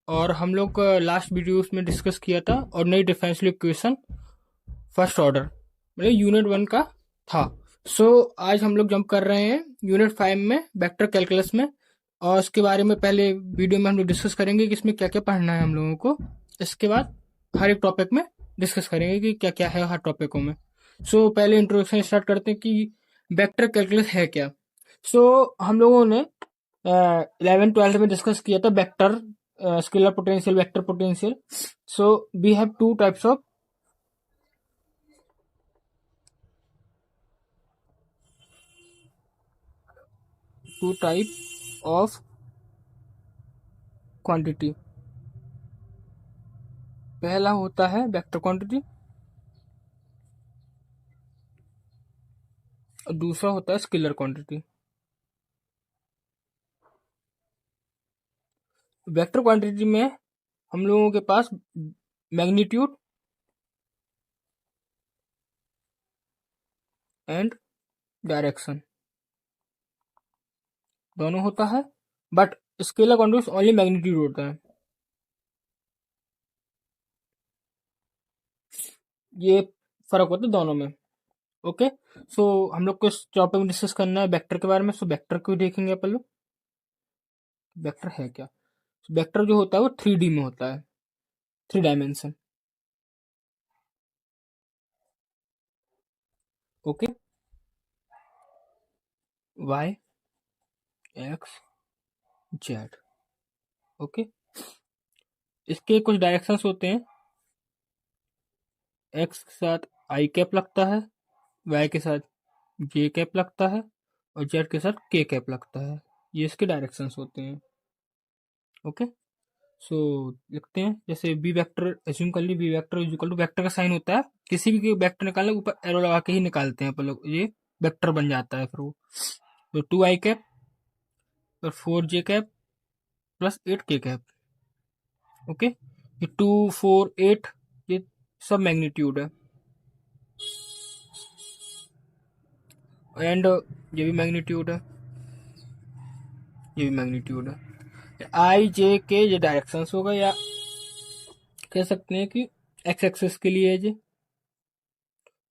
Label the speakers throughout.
Speaker 1: और हम लोग लास्ट वीडियोस में डिस्कस किया था ordinary differential equation first order मतलब यूनिट 1 का था। सो आज हम लोग जंप कर रहे हैं यूनिट 5 में वेक्टर कैलकुलस में, और इसके बारे में पहले वीडियो में हम लोग डिस्कस करेंगे कि इसमें क्या क्या पढ़ना है हम लोगों को। इसके बाद हर एक टॉपिक में डिस्कस करेंगे कि क्या क्या है हर टॉपिकों में। सो पहले इंट्रोडक्शन स्टार्ट करते हैं कि वेक्टर कैलकुलस है क्या। सो हम लोगों ने 11th 12th में डिस्कस किया था vector scalar potential vector potential. So we have two types of quantity. पहला होता है वेक्टर क्वांटिटी और दूसरा होता है स्केलर क्वांटिटी। वेक्टर क्वांटिटी में हम लोगों के पास मैग्नीट्यूड एंड डायरेक्शन दोनों होता है, but scalar quantity only magnitude होता है। ये फर्क होता है दोनों में। ओके, सो हम लोग को इस टॉपिक में डिस्कस करना है वेक्टर के बारे में। सो वेक्टर को देखेंगे अपन लोग, वेक्टर है क्या। वेक्टर जो होता है वो 3D में होता है, 3 dimension. Okay, y x z. Okay, इसके कुछ डायरेक्शंस होते हैं। एक्स के साथ आई कैप लगता है, वाई के साथ जे कैप लगता है और जेड के साथ के कैप लगता है। ये इसके डायरेक्शंस होते हैं। ओके, सो लिखते हैं जैसे बी वेक्टर एज्यूम कर ली, b vector is equal to vector का साइन होता है, किसी भी वेक्टर निकालने ऊपर एरो लगा के ही निकालते हैं अपन लोग, ये वेक्टर बन जाता है फिर वो। तो 2 आई कैप और 4 जे कैप प्लस 8 के कैप। ओके, ये 2 4 8 ये सब मैग्नीट्यूड है, एंड ये भी मैग्नीट्यूड है, ये भी मैग्नीट्यूड है। आई जे के ये डायरेक्शंस होगा, या कह सकते हैं कि एक्स एक्सिस के लिए है, ये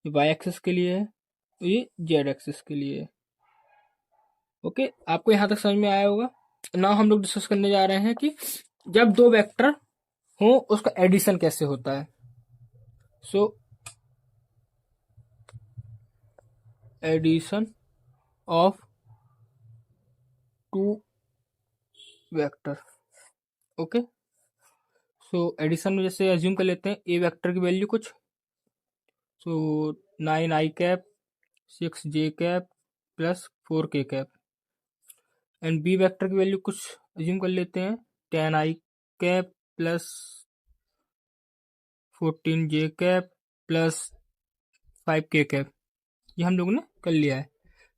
Speaker 1: वाई एक्सिस के लिए है, तो ये जेड एक्सिस के लिए है। ओके, आपको यहाँ तक समझ में आया होगा। नाउ हम लोग डिस्कस करने जा रहे हैं कि जब दो वेक्टर हो उसका एडिशन कैसे होता है। So addition of two vector. Okay, so addition में जैसे एज्यूम कर लेते हैं ए वेक्टर की वैल्यू कुछ, सो 9 आई cap 6 J cap plus 4 k cap, and b vector की वैल्यू कुछ एज्यूम कर लेते हैं 10 आई कैप प्लस 14 जे कैप प्लस 5 के कैप। ये हम लोगों ने कर लिया है।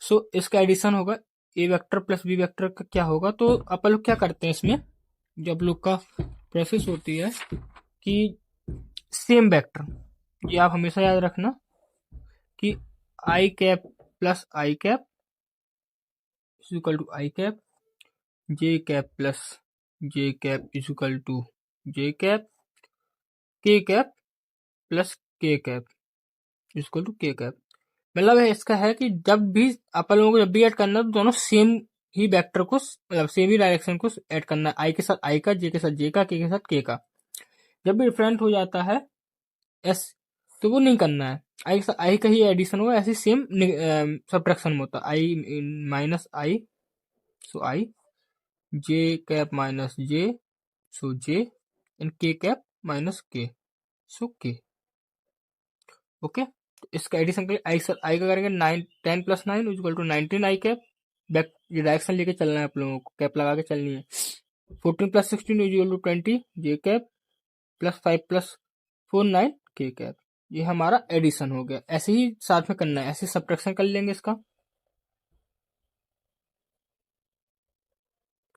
Speaker 1: सो इसका एडिशन होगा a vector plus B vector का क्या होगा। तो अपन लोग क्या करते हैं इसमें, जब लोग का प्रोसेस होती है कि सेम वेक्टर, ये आप हमेशा याद रखना कि i cap plus i cap is equal to I cap, j cap plus j cap is equal to j cap, k cap plus k cap is equal to k cap. मतलब है इसका है कि जब भी अपन लोगों को जब भी ऐड करना है तो दोनों सेम ही वेक्टर को मतलब सेम ही डायरेक्शन को ऐड करना है। आई के साथ आई का, जे के साथ जे का, के साथ के का। जब भी डिफरेंट हो जाता है एस तो वो नहीं करना है, आई के साथ आई का ही एडिशन होगा। ऐसे सेम सब्ट्रैक्शन में होता है, i minus i, so i, j cap minus j, so j, and k cap minus k, so के। ओके, तो इसका एडिशन के लिए आई का करेंगे 10 + 9 equal to 19 i cap. Back ये डायरेक्शन लेके चलना है आप लोगों को, कैप लगा के चलनी है। 14 + 16 equal to 20 j cap plus 5 + 4 9 के कैप। ये हमारा एडिशन हो गया। ऐसे ही साथ में करना है, ऐसे सब्ट्रैक्शन कर लेंगे इसका।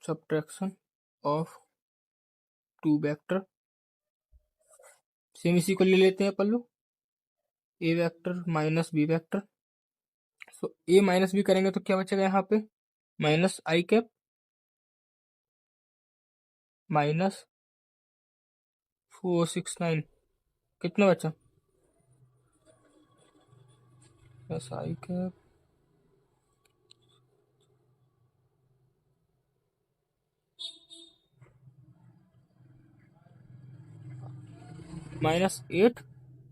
Speaker 1: Subtraction of two vector, same इसी को ले लेते हैं अपन लोग, a vector minus b vector. So a minus b करेंगे तो क्या बचेगा यहाँ पे, माइनस आई कैप माइनस 469 कितना बचा? Plus i cap -8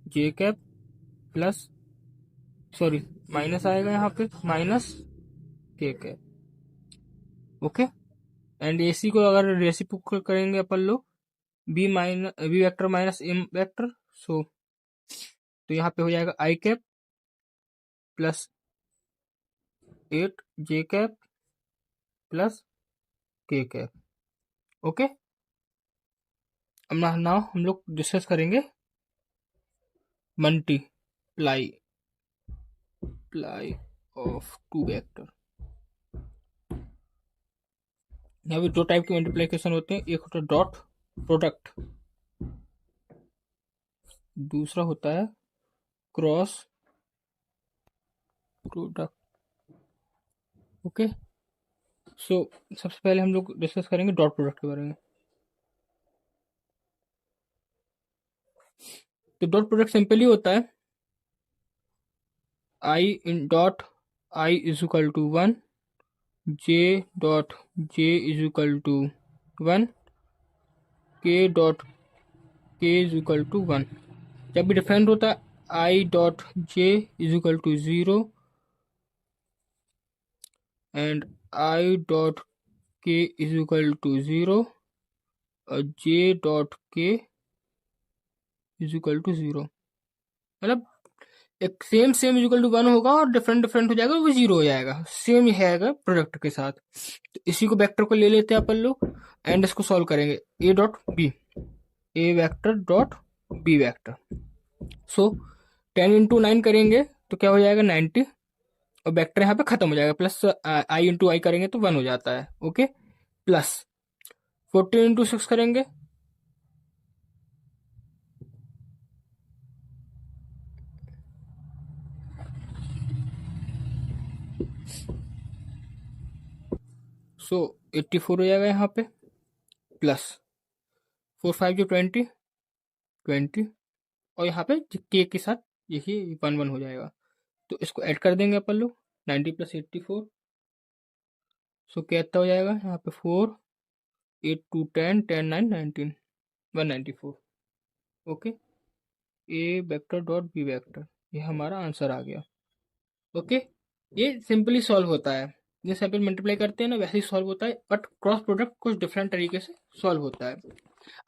Speaker 1: j cap plus, sorry minus आएगा यहाँ पे माइनस के कैप। ओके, एंड एसी को अगर रेसिप्रोकल करेंगे अपन लोग b vector minus m vector, so तो यहाँ पे हो जाएगा i cap plus 8 j cap plus k cap. Okay, अब नाउ हम लोग डिस्कस करेंगे मल्टीप्लाई ऑफ टू वेक्टर। यहाँ पे दो टाइप के मल्टीप्लिकेशन होते हैं, एक होता है डॉट प्रोडक्ट, दूसरा होता है क्रॉस प्रोडक्ट। ओके, सो सबसे पहले हम लोग डिस्कस करेंगे डॉट प्रोडक्ट के बारे में। तो डॉट प्रोडक्ट सिंपली होता है आई इन dot i is equal to 1, j dot j is equal to 1, k dot k is equal to 1। जब भी डिफरेंट होता है i dot j is equal to 0 and i dot k is equal to 0 और j dot k is equal to 0। मतलब एक same is equal to 1 होगा और different different हो जाएगा, वो 0 हो जाएगा, सेम ही है प्रोडक्ट के साथ। तो इसी को वेक्टर को ले लेते हैं अपन लोग एंड इसको सॉल्व करेंगे a dot b, a vector dot b vector. So 10 into 9 करेंगे तो क्या हो जाएगा 90, और वेक्टर यहाँ पे खत्म हो जाएगा, प्लस आई इंटू आई करेंगे तो 1 हो जाता है। ओके, प्लस 14 इंटू 6 करेंगे सो 84 हो जाएगा यहाँ पे, प्लस 4 5 जो 20 और यहाँ पे के के साथ यही 1 1 हो जाएगा, तो इसको ऐड कर देंगे अपन लोग 90 प्लस 84। सो कितना हो जाएगा यहाँ पे 4 8 2 10 10 9 19 194। ओके, ए वेक्टर डॉट बी वेक्टर, ये हमारा आंसर आ गया। ओके, ये सिंपली सॉल्व होता है, जैसे अपन मल्टीप्लाई करते हैं ना वैसे ही सॉल्व होता है, बट क्रॉस प्रोडक्ट कुछ डिफरेंट तरीके से सॉल्व होता है।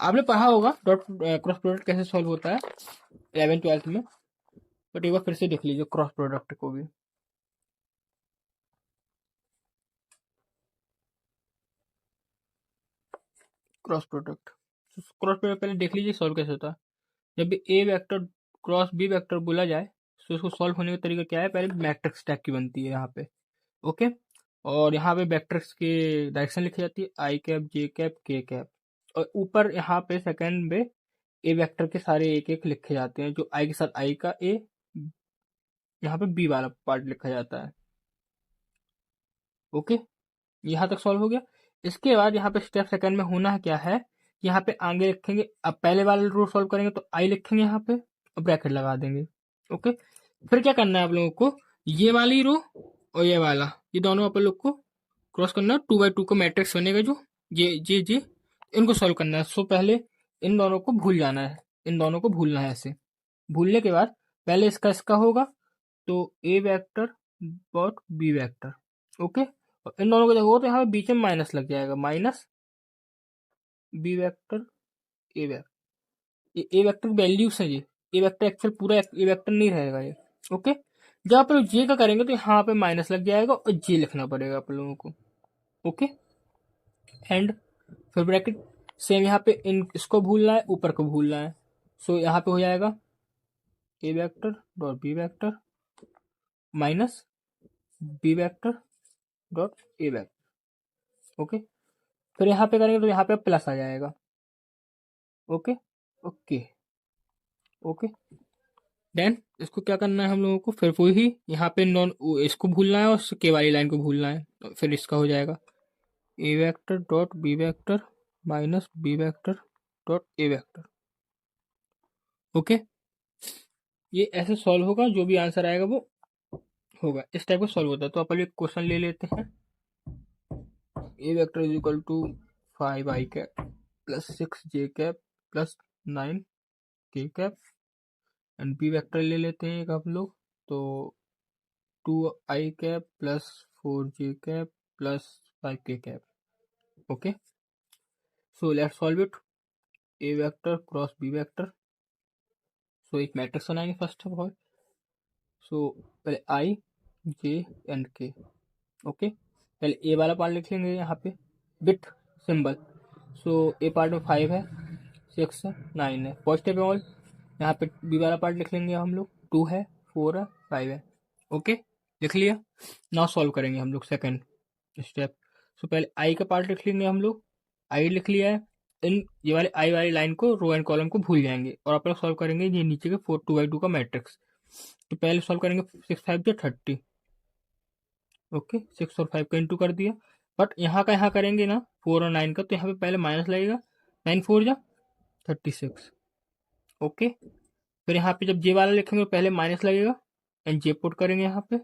Speaker 1: आपने पढ़ा होगा डॉट क्रॉस प्रोडक्ट कैसे सॉल्व होता है 11th-12th में, बट एक बार फिर से देख लीजिए क्रॉस प्रोडक्ट को भी। क्रॉस प्रोडक्ट पहले देख लीजिए सॉल्व कैसे होता है। जब भी ए वेक्टर क्रॉस बी वेक्टर बोला जाए तो इसको सॉल्व होने का तरीका क्या है, पहले मैट्रिक्स टाइप की बनती है यहाँ पे। ओके, और यहाँ पे वेक्टर्स की डायरेक्शन लिखी जाती है i cap j cap k cap, और ऊपर यहाँ पे सेकंड में ए वेक्टर के सारे एक एक लिखे जाते हैं, जो आई के साथ आई का ए, यहाँ पे बी वाला पार्ट लिखा जाता है। ओके, यहाँ तक सॉल्व हो गया। इसके बाद यहाँ पे स्टेप सेकंड में होना है क्या है, यहाँ पे आगे लिखेंगे, अब पहले वाला रो सॉल्व करेंगे तो आई लिखेंगे यहाँ पे और ब्रैकेट लगा देंगे। ओके, फिर क्या करना है आप लोगों को, ये वाली रो और ये वाला, ये दोनों आप लोग को क्रॉस करना है, 2 by 2 का मैट्रिक्स बनेगा जो जे इनको सॉल्व करना है। सो पहले इन दोनों को भूल जाना है, इन दोनों को भूलना है। ऐसे भूलने के बाद पहले इसका होगा तो a vector dot b vector. Okay, और इन दोनों को देखो तो यहाँ बीच में माइनस लग जाएगा, minus b vector a vector, a vector values है ये, ए वेक्टर एक्चुअल पूरा ए वेक्टर नहीं रहेगा ये। ओके, जब आप लोग जे का करेंगे तो यहाँ पे माइनस लग जाएगा और जे लिखना पड़ेगा आप लोगों को। ओके, एंड फिर ब्रैकेट सेम यहाँ पे इन इसको भूलना है, ऊपर को भूलना है। सो यहाँ पे हो जाएगा a vector dot b vector minus b vector dot a vector. Okay, फिर यहाँ पे करेंगे तो यहाँ पे प्लस आ जाएगा। ओके ओके ओके, देन इसको क्या करना है हम लोगों को, फिर वही यहाँ पे नॉन इसको भूलना है और के वाली लाइन को भूलना है, तो फिर इसका हो जाएगा a vector dot b vector minus b vector dot a vector. Okay, ये ऐसे सॉल्व होगा, जो भी आंसर आएगा वो होगा, इस टाइप का सॉल्व होता है। तो अपन एक क्वेश्चन ले लेते हैं। A vector is equal to 5 i cap plus 6 j cap plus 9 k cap, and b vector ले लेते हैं एक हम लोग। तो 2 i cap plus 4 j cap plus 5 k cap. Okay, so let's solve it. A vector cross b vector, so एक matrix बनाएंगे first of all. सो पहले आई जे एंड के। ओके, पहले ए वाला पार्ट लिख लेंगे यहाँ पे बिट सिंबल। सो ए पार्ट में 5 है, 6 है, 9 है, पॉजिटिव है ऑल। यहाँ पे बी वाला पार्ट लिख लेंगे हम लोग, 2 है, 4 है, 5 है। ओके, लिख लिया। नाउ सॉल्व करेंगे हम लोग सेकंड स्टेप। सो पहले आई का पार्ट लिख लेंगे हम लोग, आई लिख लिया है। इन ये वाले आई वाली लाइन को, रो एंड कॉलम को भूल जाएंगे, और आप लोग सॉल्व करेंगे ये नीचे के 4 2 का मैट्रिक्स। तो पहले सॉल्व करेंगे 6 5 जो 30। ओके, 6 और 5 का इंटू कर दिया। बट यहाँ का यहाँ करेंगे ना 4 और 9 का, तो यहाँ पे पहले माइनस लगेगा। 9 4 जा 36। ओके, फिर यहाँ पे जब जे वाला लिखेंगे तो पहले माइनस लगेगा, एंड जे पुट करेंगे यहाँ पे,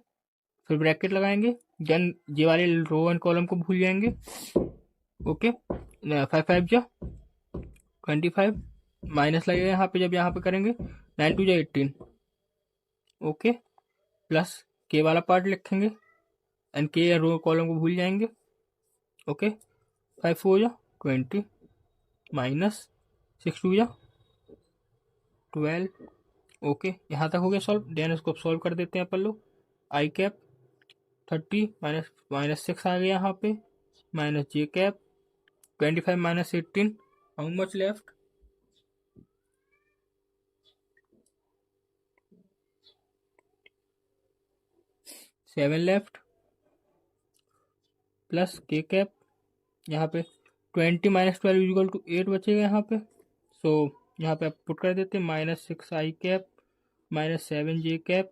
Speaker 1: फिर ब्रैकेट लगाएंगे, देन जे वाले रो एंड कॉलम को भूल जाएंगे। ओके, 5 5 जा 25, माइनस लगेगा यहाँ पे जब यहाँ पे करेंगे। 9 2 जा 18। ओके, प्लस के वाला पार्ट लिखेंगे, एंड के रो कॉलम को भूल जाएंगे। ओके, 5 4 जा 20, माइनस 6 2 जा 12। ओके, यहाँ तक हो गया सॉल्व। देन इसको सॉल्व कर देते हैं अपन लोग। आई कैप 30 माइनस माइनस 6 आ गया यहाँ पे, minus J cap 25 minus 18, how much left? 7 left, plus k cap यहाँ पे 20 माइनस 12 इक्वल टू 8 बचेगा यहाँ पे। सो यहाँ पे आप पुट कर देते हैं, माइनस 6 आई कैप माइनस 7 जे कैप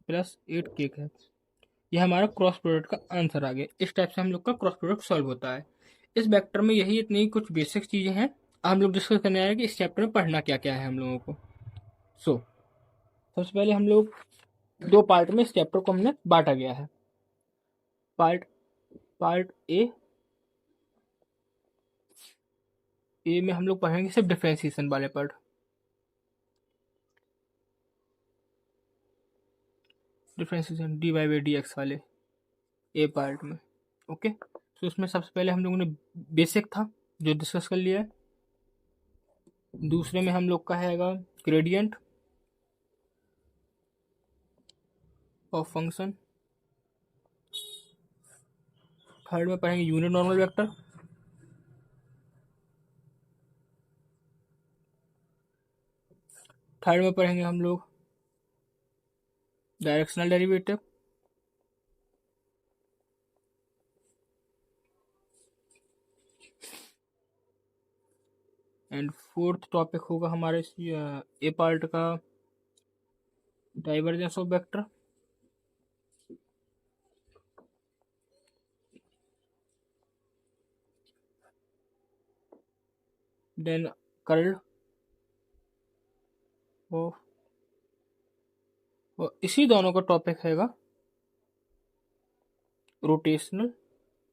Speaker 1: प्लस 8 के कैप। ये हमारा क्रॉस प्रोडक्ट का आंसर आ गया। इस टाइप से हम लोग का क्रॉस प्रोडक्ट सॉल्व होता है। इस वेक्टर में यही इतनी कुछ बेसिक चीज़ें हैं। हम लोग डिस्कस करने आए कि इस चैप्टर में पढ़ना क्या क्या है हम लोगों को। सो सबसे पहले हम लोग 2 पार्ट में इस चैप्टर को हमने बांटा गया है। पार्ट पार्ट ए में हम लोग पढ़ेंगे सिर्फ डिफ्रेंसिएशन वाले part. Differentiation d y by d x वाले ए पार्ट में। ओके, तो उसमें सबसे पहले हम लोगों ने बेसिक था जो डिस्कस कर लिया है। दूसरे में हम लोग का हैगा ग्रेडियंट ऑफ फंक्शन। थर्ड में पढ़ेंगे यूनिट नॉर्मल वेक्टर। थर्ड में पढ़ेंगे हम लोग directional derivative. And fourth topic होगा हमारे ए पार्ट का divergence of vector. Then curl of, और इसी दोनों का टॉपिक हैगा rotational,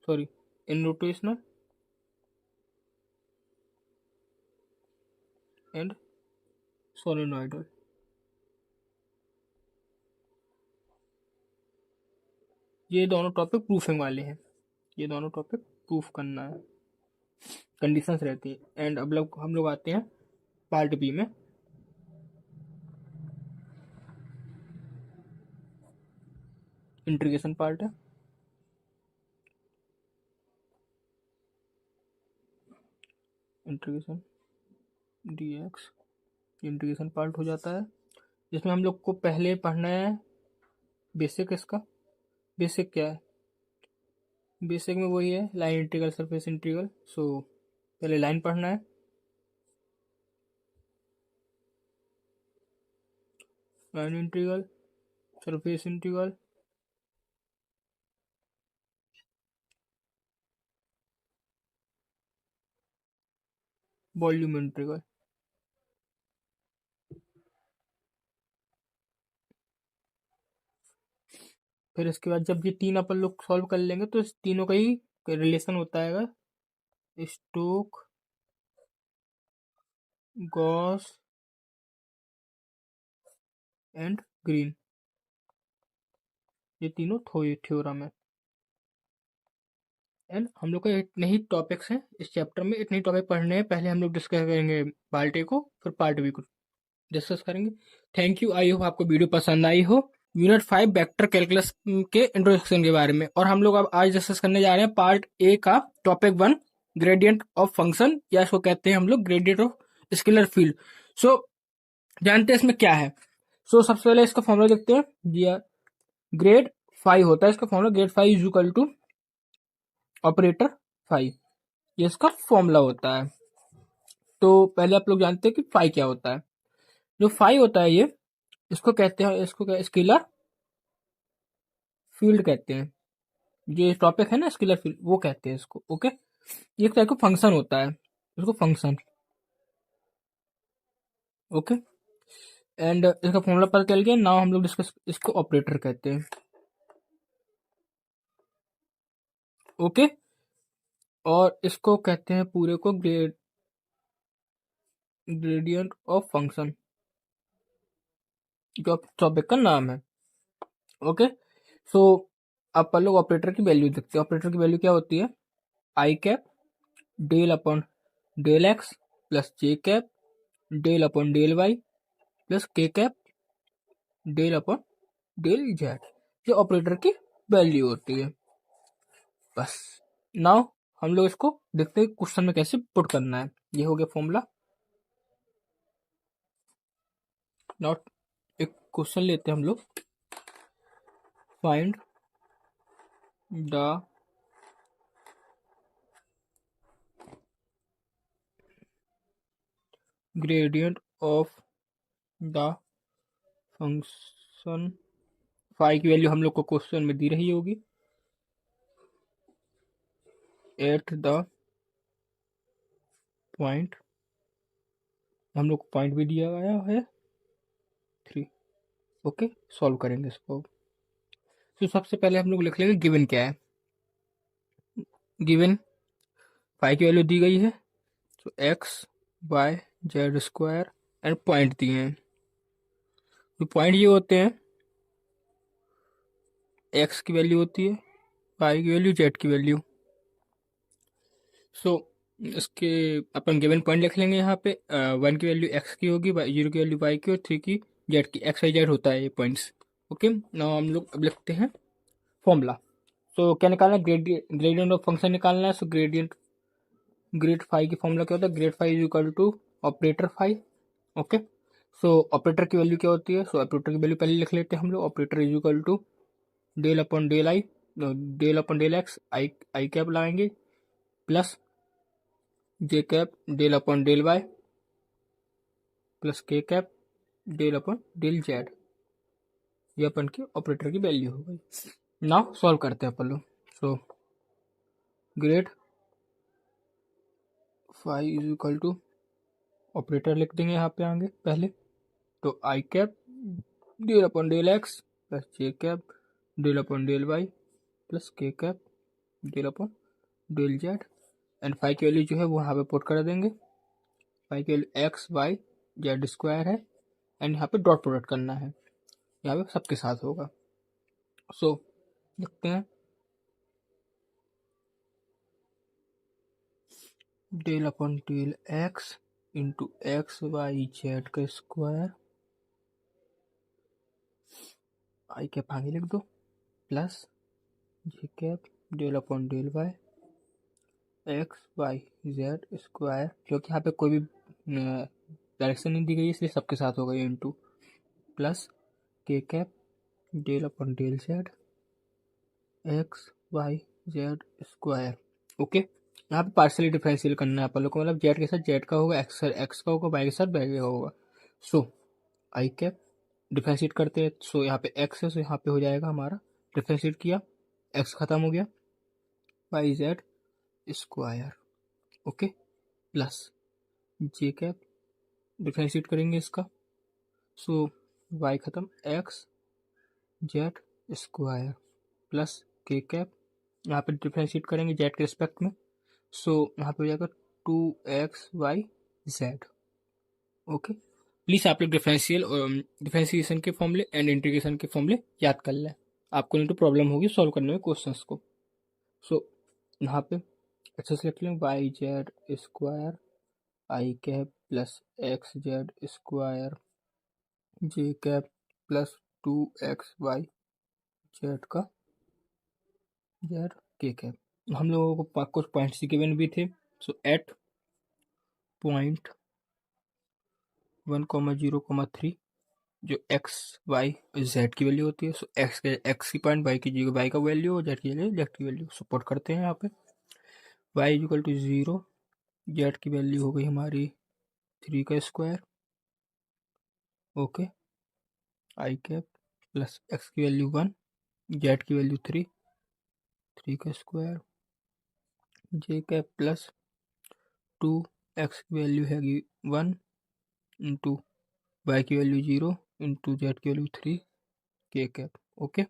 Speaker 1: sorry irrotational and solenoidal. ये दोनों टॉपिक प्रूफिंग वाले हैं। ये दोनों टॉपिक प्रूफ करना है, कंडीशंस रहती है। एंड अब लोग हम लोग आते हैं पार्ट बी में। इंटीग्रेशन पार्ट है। Integration D x integration part हो जाता है, जिसमें हम लोग को पहले पढ़ना है बेसिक। इसका बेसिक क्या है? बेसिक में वही है लाइन इंटीग्रल, सरफेस इंटीग्रल। सो पहले लाइन पढ़ना है, line integral, surface integral, volume integral. फिर इसके बाद जब ये तीन अपन लोग सॉल्व कर लेंगे तो इस तीनों का ही रिलेशन होता है स्टोक गॉस एंड ग्रीन, ये तीनों थ्योरम है। एंड हम लोग का इतने ही टॉपिक्स हैं इस चैप्टर में, इतने ही टॉपिक पढ़ने हैं। पहले हम लोग डिस्कस करेंगे पार्ट ए को, फिर पार्ट बी को डिस्कस करेंगे। थैंक यू, आई होप आपको वीडियो पसंद आई हो यूनिट 5 वेक्टर कैलकुलस के इंट्रोडक्शन के बारे में। और हम लोग अब आज डिस्कस करने जा रहे हैं पार्ट ए का टॉपिक 1, ग्रेडियंट ऑफ फंक्शन, या इसको कहते हैं हम लोग ग्रेडियंट ऑफ स्केलर फील्ड। सो जानते हैं इसमें क्या है। सो सबसे पहले इसका फॉर्मूला देखते हैं। जी ग्रेड 5 होता है इसका formula, grad 5 is equal to operator 5, ये इसका फॉर्मूला होता है। तो पहले आप लोग जानते हैं कि फाई क्या होता है। जो फाई होता है ये, इसको कहते हैं, इसको स्केलर फील्ड कहते हैं। जो टॉपिक है ना स्केलर फील्ड, वो कहते हैं इसको। ओके, ये एक टाइप का फंक्शन होता है, इसको फंक्शन। ओके, एंड इसका फॉर्मूला पता चल गया। नाउ हम लोग डिस्कस, इसको ऑपरेटर कहते हैं। ओके, और इसको कहते हैं पूरे को ग्रेडियंट ऑफ फंक्शन, जो टॉपिक का नाम है। ओके, सो अब अपन लोग ऑपरेटर की वैल्यू देखते हैं। ऑपरेटर की वैल्यू क्या होती है, i cap del upon del x plus j cap del upon del y plus k cap del upon del z, ये ऑपरेटर की वैल्यू होती है। बस नाउ हम लोग इसको देखते हैं क्वेश्चन में कैसे पुट करना है। ये हो गया फॉर्मूला। नाउ एक क्वेश्चन लेते हैं हम लोग, find the gradient of the function. Phi की वैल्यू हम लोग को क्वेश्चन में दी रही होगी, एट द पॉइंट, हम लोग को पॉइंट भी दिया गया है 3। ओके, सॉल्व करेंगे इसको। तो सबसे पहले हम लोग लिख लेंगे गिवन क्या है। गिवन फाई की वैल्यू दी गई है, तो x y z square and point दिए हैं। तो पॉइंट ये होते हैं, एक्स की वैल्यू होती है, वाई की वैल्यू, जेड की वैल्यू। सो इसके अपन गिवन पॉइंट लिख लेंगे यहाँ पे। 1 की वैल्यू एक्स की होगी, 0 की वैल्यू वाई की और 3 की जेड की। एक्स वाई जेड होता है ये पॉइंट्स। ओके, नाउ हम लोग अब लिखते हैं फॉर्मूला। सो क्या निकालना है, ग्रेडियंट ऑफ फंक्शन निकालना है। सो ग्रेड फाइव की फॉर्मूला क्या होता है, grad five is equal to operator phi. Okay, so operator की वैल्यू क्या होती है, सो ऑपरेटर की वैल्यू पहले लिख लेते हैं हम लोग। Operator is equal to del upon del i, del upon del x, i cap लाएंगे, plus j cap del upon del y plus k cap del upon del z, ये अपन की ऑपरेटर की वैल्यू हो गई। नाउ सॉल्व करते हैं अपन लोग। So grad five is equal to operator लिख देंगे यहाँ पे आगे पहले, तो i cap del upon del x plus j cap del upon del y plus k cap del upon del z. And five की वैल्यू जो है वो यहाँ पे पुट कर देंगे। फाइव की value x y z square है, एंड यहाँ पे डॉट प्रोडक्ट करना है, यहाँ पे सबके साथ होगा। सो लिखते हैं del upon del x into x y z का स्क्वायर, आई कैप आगे लिख दो, plus j cap del upon del y x y z square, क्योंकि यहाँ पे कोई भी डायरेक्शन नहीं दी गई इसलिए सबके साथ होगा ये, into plus k cap del upon del z x y z square. Okay, यहाँ पे पार्शियली डिफरेंशियल करना है अपन लोग को, मतलब जेड के साथ जेड का होगा, एक्स का होगा, वाई के साथ वाई का होगा। सो आई कैप डिफरेंशिएट करते हैं, सो यहाँ पे एक्स है, सो यहाँ पे हो जाएगा हमारा, डिफरेंशिएट किया, एक्स खत्म हो गया, y z square. Okay, plus j cap differentiate करेंगे इसका, सो वाई खत्म, x z square plus k cap, यहाँ पे डिफ्रेंशिएट करेंगे जेड के रिस्पेक्ट में, सो यहाँ पे हो जाएगा 2xy z। ओके, प्लीज़ आप लोग डिफरेंशिएशन के फॉर्मूले एंड इंटीग्रेशन के फॉर्मूले याद कर लें, आपको नहीं तो प्रॉब्लम होगी सॉल्व करने में क्वेश्चंस को। सो यहाँ पे अच्छे से लिख लें, y z square i cap plus x z square j cap plus 2xy z का जेड के कैप। हम लोगों को कुछ पॉइंट्स गिवन भी थे। सो एट पॉइंट 1,0,3 जो एक्स वाई जेड की वैल्यू होती है, सो एक्स की पॉइंट, वाई की वाई का वैल्यू और जेड की वैल्यू जेड की वैल्यू सपोर्ट करते हैं यहाँ पे। वाई इक्वल टू 0, जेड की वैल्यू हो गई हमारी 3 का स्क्वायर। ओके, आई कैप प्लस एक्स की वैल्यू 1, जेड की वैल्यू 3 का square, j cap plus 2 x की वैल्यू हैगी 1 इंटू वाई की वैल्यू 0 इंटू जेड की वैल्यू 3 के कैप। ओके,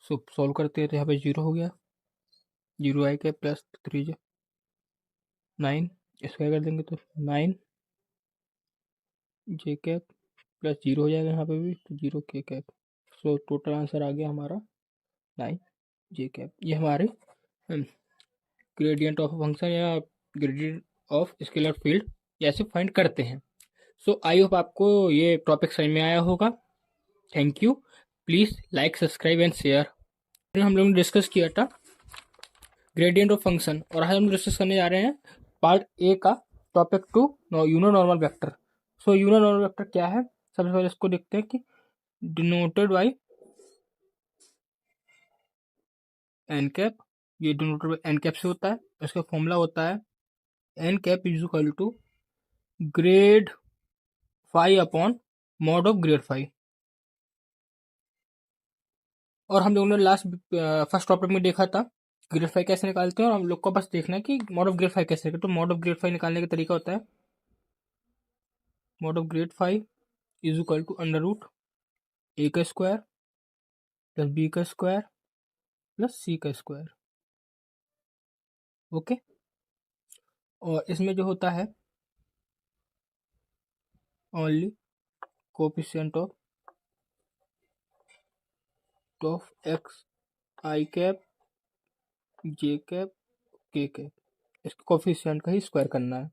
Speaker 1: सो सॉल्व करते हैं तो यहाँ पे 0 हो गया, 0 आई कैप प्लस 3 9, इसका कर देंगे तो 9 जे कैप प्लस 0 हो जाएगा यहाँ पे भी, तो 0 के कैप। सो टोटल आंसर आ गया हमारा 9 जे कैप। ये हमारे ग्रेडियंट ऑफ फंक्शन या ग्रेडियंट ऑफ स्केलर फील्ड ऐसे फाइंड करते हैं। सो आई होप आपको ये टॉपिक समझ में आया होगा। Thank you, please like subscribe and share. हम लोग ने डिस्कस किया था ग्रेडियंट ऑफ फंक्शन, और आज हम डिस्कस करने जा रहे हैं पार्ट ए का topic 2 unit normal vector. So unit normal vector क्या है, सबसे पहले इसको देखते हैं कि डिनोटेड बाई एन कैप, ये डिनोटेड बाई एन कैप से होता है। इसका फॉर्मूला होता है n cap is equal to grad phi upon mod of grad phi. और हम लोगों ने लास्ट फर्स्ट टॉपिक में देखा था ग्रेड फाई कैसे निकालते हैं, और हम लोग को बस देखना है कि मॉड ऑफ ग्रेड फाई कैसे निकलते। तो मॉड ऑफ ग्रेड फाई निकालने का तरीका होता है mod of grad phi is equal to under root a का स्क्वायर प्लस बी का स्क्वायर प्लस सी का स्क्वायर। ओके, और इसमें जो होता है only coefficient of x i cap j cap k cap, इसके कोफिशिएंट का ही स्क्वायर करना है।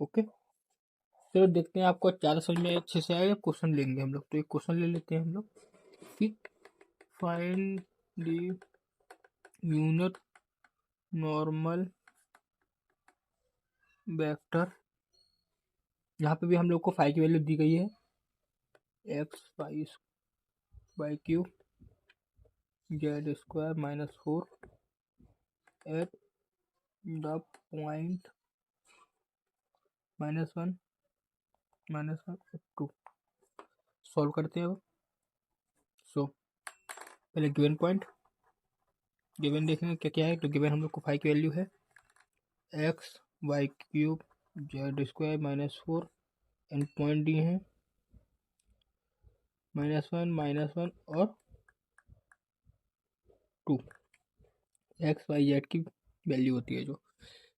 Speaker 1: ओके, चलो देखते हैं आपको ज़्यादा समझ में अच्छे से आएगा। क्वेश्चन लेंगे हम लोग, तो एक क्वेश्चन ले लेते हैं हम लोग कि find the unit normal vector. यहाँ पे भी हम लोग को फाई की वैल्यू दी गई है x y by q z square minus 4 at the point -1 -1 2। Solve करते हैं अब। सो पहले गिवन पॉइंट, गिवन देखेंगे क्या क्या है। तो गिवन हम लोग को फाई की वैल्यू है x y cube z square -4, and point दिए हैं -1 और 2, एक्स वाई जेड की वैल्यू होती है जो।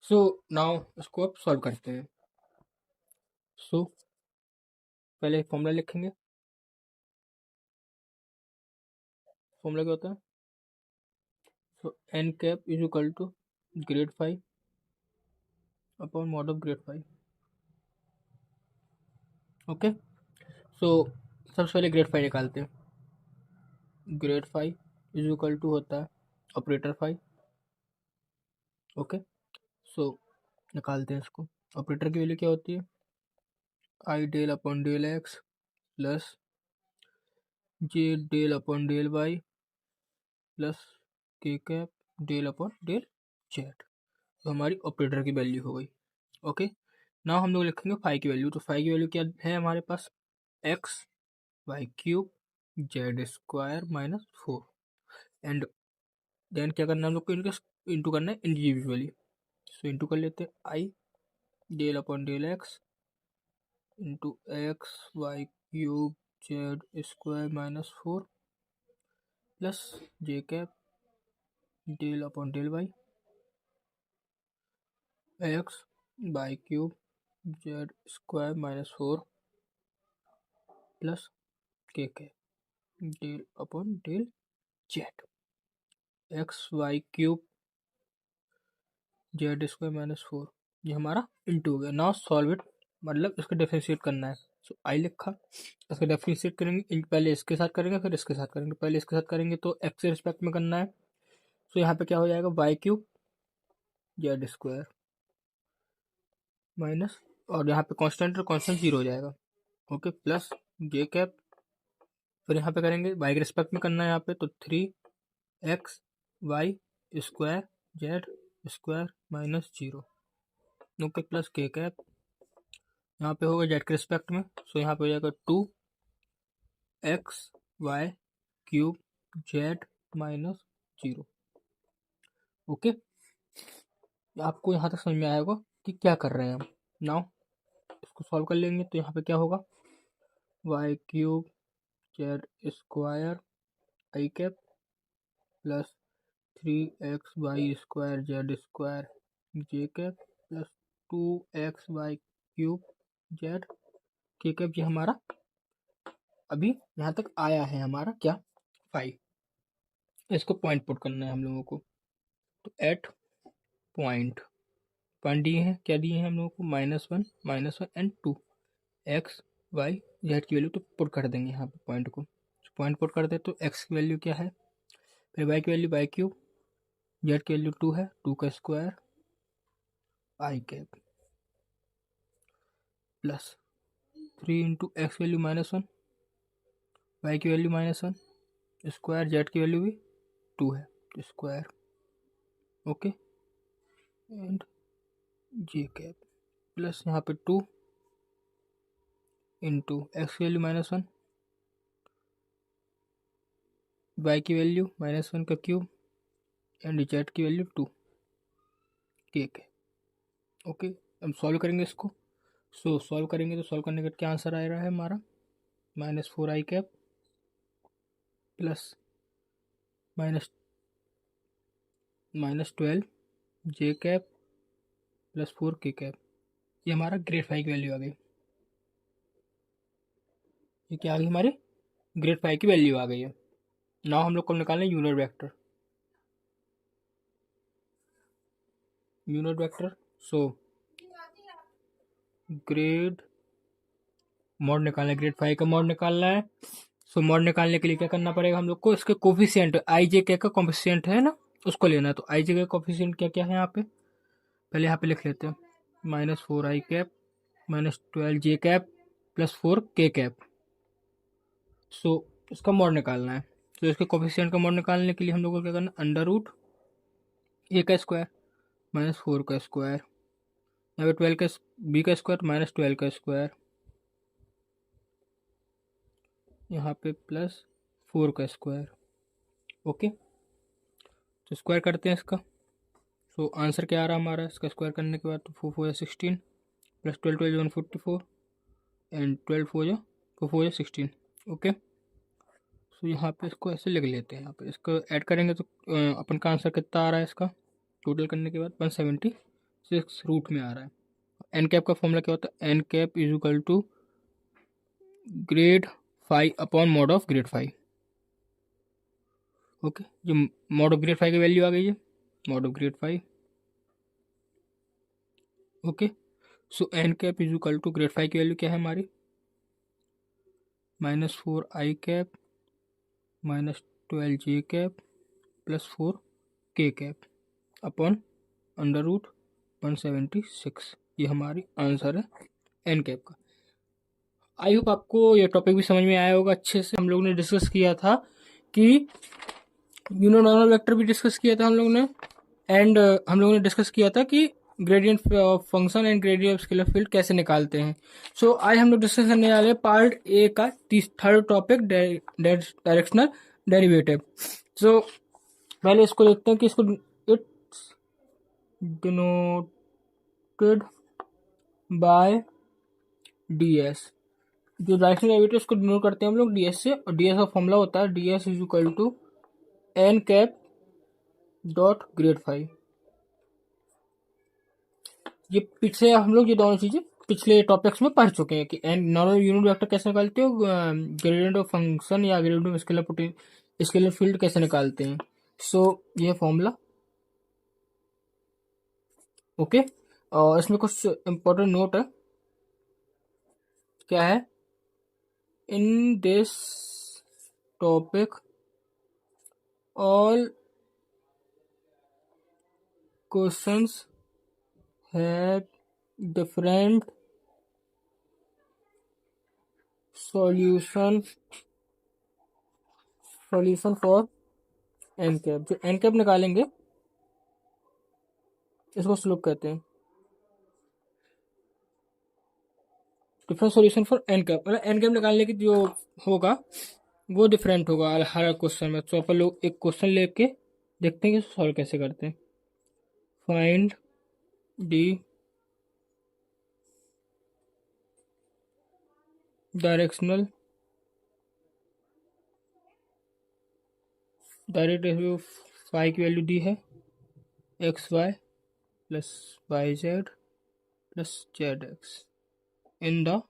Speaker 1: सो नाउ इसको अब सॉल्व करते हैं। सो पहले फॉर्मूला लिखेंगे। फॉर्मूला क्या होता है, so N cap is equal to grad phi upon mod of grad phi. Okay, so सबसे पहले ग्रेड फाई निकालते हैं। Grad phi is equal to होता है ऑपरेटर फाई। ओके, सो निकालते हैं इसको। ऑपरेटर की वैल्यू क्या होती है, i del upon del x plus j del upon del y plus k cap del upon del z, तो हमारी ऑपरेटर की वैल्यू हो गई। ओके, नाउ हम लोग लिखेंगे फाई की वैल्यू। तो फाई की वैल्यू क्या है हमारे पास, x y cube z square -4, and then क्या करना है हम लोग को, इनके इंटू करना है इंडिविजुअली। सो इंटू कर लेते हैं i del upon del x into x y cube z square -4 plus j cap del upon del y x y cube z square minus 4 plus k cap del upon del z x y cube z square minus 4, ये हमारा into हो गया। Now solve it, मतलब इसको differentiate करना है। सो आई लिखा, इसको डिफरेंशिएट करेंगे, पहले इसके साथ करेंगे फिर इसके साथ करेंगे। पहले इसके साथ करेंगे तो एक्स के रिस्पेक्ट में करना है। सो यहाँ पे क्या हो जाएगा, y cube z square minus, और यहाँ पे कांस्टेंट और कांस्टेंट जीरो हो जाएगा, ओके, प्लस जे कैप, फिर यहाँ पे करेंगे वाई के रिस्पेक्ट में करना है यहाँ पे, तो 3x y square z square minus 0, okay, plus k cap, यहाँ पे होगा जेड के रिस्पेक्ट में, सो यहाँ पे हो जाएगा 2x y cube z minus 0, okay. आपको यहाँ तक समझ में आया होगा कि क्या कर रहे हैं हम। नाउ इसको सॉल्व कर लेंगे, तो यहाँ पे क्या होगा, y cube z square i cap plus 3x y square z square j cap plus 2x y cube z k cap, ये हमारा अभी यहाँ तक आया है हमारा क्या, 5। इसको पॉइंट पुट करना है हम लोगों को, तो एट पॉइंट दिए हैं, क्या दिए हैं हम लोगों को, -1 एंड 2 एक्स वाई जेड की वैल्यू तो पुट कर देंगे यहाँ पे पॉइंट को। पॉइंट पुट कर दे तो एक्स की वैल्यू क्या है, फिर वाई की वैल्यू वाई क्यूब, जेड की वैल्यू 2 है, 2 का square i cap plus 3 into x value -1, y की वैल्यू -1, स्क्वायर जेड की वैल्यू भी 2 है, तो square, okay, and j cap plus यहाँ पे 2 इंटू एक्स की वैल्यू -1, वाई की वैल्यू -1 का क्यूब एंड जेड की वैल्यू 2 के कैप, ओके। अब सॉल्व करेंगे इसको, सो सॉल्व करेंगे तो सॉल्व करने का क्या आंसर आ रहा है हमारा, -4 i cap plus -12 j cap plus 4 k cap, ये हमारा ग्रेड 5 की वैल्यू आ गई। ये क्या आ गई हमारी ग्रेड 5 की वैल्यू आ गई है। नाउ हम लोग को निकालना है यूनिट वेक्टर, सो ग्रेड मॉड निकालना है, ग्रेड 5 का मॉड निकालना है। सो मॉड निकालने के लिए क्या करना पड़ेगा हम लोग को, इसके कोफिशिएंट आई जे के का कोफिशिएंट है ना, उसको लेना है। तो आई जे के कोफिशिएंट क्या क्या है यहाँ पे, पहले यहाँ पे लिख लेते हैं, -4 i cap -12 j cap plus 4 k cap. सो इसका मॉड निकालना है, तो इसके कोफिशिएंट का मॉड निकालने के लिए हम लोग को क्या करना है, अंडर रूट ए का स्क्वायर -4 का स्क्वायर, यहाँ पे 12 का बी का स्क्वायर -12 का स्क्वायर, यहाँ पे प्लस 4 का स्क्वायर, ओके। तो स्क्वायर करते हैं इसका, सो आंसर क्या आ रहा है हमारा इसका स्क्वायर करने के बाद, तो 4 4 16 प्लस 12 12 144 एंड 12 4 4 16, ओके। सो यहाँ पे इसको ऐसे लिख लेते हैं, यहाँ पे इसको ऐड करेंगे तो अपन का आंसर कितना आ रहा है इसका, टोटल करने के बाद 176 रूट में आ रहा है। एन कैप का फॉर्मूला क्या होता है, n cap is equal to grad 5 upon mod of grad 5, okay. जो मॉड ऑफ ग्रेड 5 की वैल्यू आ गई है, mod of grad 5, okay. So N cap is equal to grad 5 की वैल्यू क्या है हमारी, -4 i cap -12 j cap plus 4 k cap upon under root 176, ये हमारी आंसर है एन कैप का। आई होप आपको ये टॉपिक भी समझ में आया होगा अच्छे से। हम लोग ने डिस्कस किया था कि यूनिनॉर्मल वेक्टर भी डिस्कस किया था हम लोग ने, एंड हम लोगों ने डिस्कस किया था कि gradient function and gradient scalar field कैसे निकालते हैं। सो आज हम लोग डिस्कस करने वाले हैं पार्ट ए का थर्ड टॉपिक, डायरेक्शनल डेरिवेटिव। सो पहले इसको देखते हैं कि इसको इट्स डिनोटेड बाय ds, जो डायरेक्शनल डेरिवेटिव उसको डिनोट करते हैं हम लोग ds से, और ds का फॉर्मूला होता है ds is equal to n cap dot grad 5। ये पिछले हम लोग ये दोनों चीजें पिछले टॉपिक्स में पढ़ चुके हैं कि एन नॉर्मल यूनिट वेक्टर कैसे निकालते हो, ग्रेडियंट ऑफ फंक्शन या ग्रेडियंट ऑफ स्केलर फील्ड कैसे निकालते हैं। सो ये फॉर्मूला ओके। और इसमें कुछ इंपॉर्टेंट नोट है, क्या है, in this topic all questions have different solution for n cap. जो एन कैप निकालेंगे इसको स्लोप कहते हैं, different solution for n cap. मतलब एन कैप निकालने की जो होगा वो डिफरेंट होगा हर क्वेश्चन में। तो अपन लोग एक क्वेश्चन लेके देखते हैं कि सॉल्व कैसे करते हैं। Find the directional direct phi की वैल्यू डी है x y plus y z plus z x in the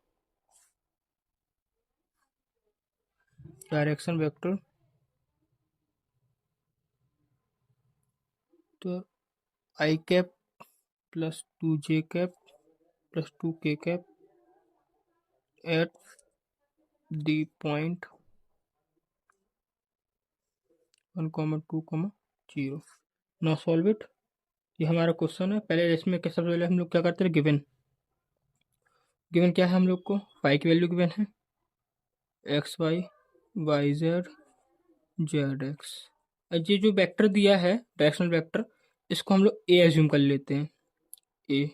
Speaker 1: direction vector. तो i cap plus 2j cap plus 2k cap at the point 1,2,0। Now solve it. ये हमारा question है। पहले इसमें क्या, सबसे पहले हम लोग क्या करते हैं, गिवन गिवन क्या है हम लोग को, फाई की वैल्यू गिवन है x y y z z x. ये जो वेक्टर दिया है डायरेक्शनल वेक्टर, इसको हम लोग ए एज्यूम कर लेते हैं। A